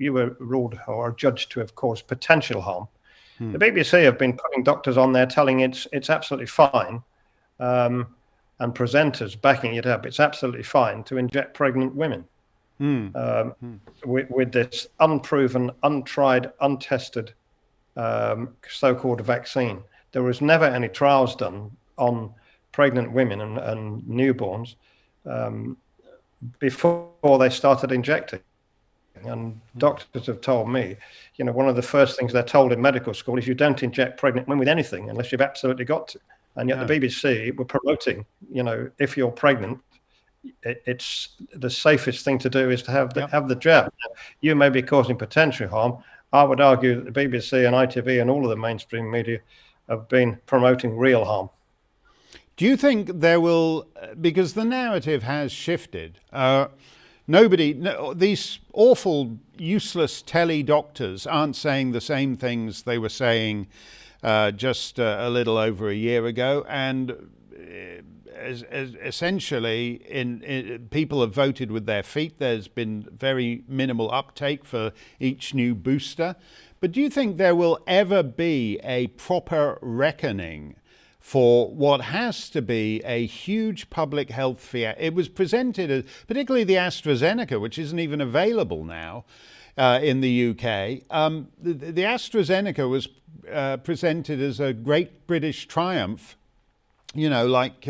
you were ruled or judged to have caused potential harm. The BBC have been putting doctors on there telling it's absolutely fine, and presenters backing it up. It's absolutely fine to inject pregnant women with this unproven, untried, untested so-called vaccine. There was never any trials done on pregnant women and newborns before they started injecting. And doctors have told me, one of the first things they're told in medical school is you don't inject pregnant women with anything unless you've absolutely got to. And yet the BBC were promoting, if you're pregnant, it's the safest thing to do is to have the jab. Now, you may be causing potential harm. I would argue that the BBC and ITV and all of the mainstream media have been promoting real harm. Do you think there will, because the narrative has shifted, these awful, useless telly doctors aren't saying the same things they were saying just a little over a year ago, and essentially, people have voted with their feet. There's been very minimal uptake for each new booster. But do you think there will ever be a proper reckoning for what has to be a huge public health fear? It was presented as, particularly the AstraZeneca, which isn't even available now in the UK. The AstraZeneca was presented as a great British triumph, like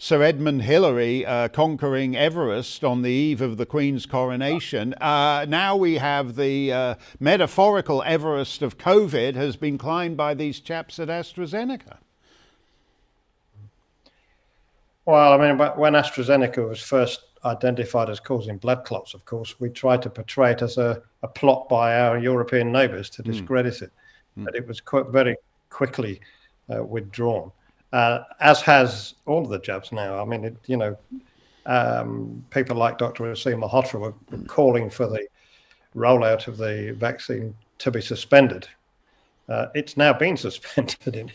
Sir Edmund Hillary conquering Everest on the eve of the Queen's coronation. Now we have the metaphorical Everest of COVID has been climbed by these chaps at AstraZeneca. Well, I mean, when AstraZeneca was first identified as causing blood clots, of course, we tried to portray it as a plot by our European neighbours to discredit it. But it was very quickly withdrawn, as has all of the jabs now. I mean, people like Dr. Asim Malhotra were calling for the rollout of the vaccine to be suspended. It's now been suspended.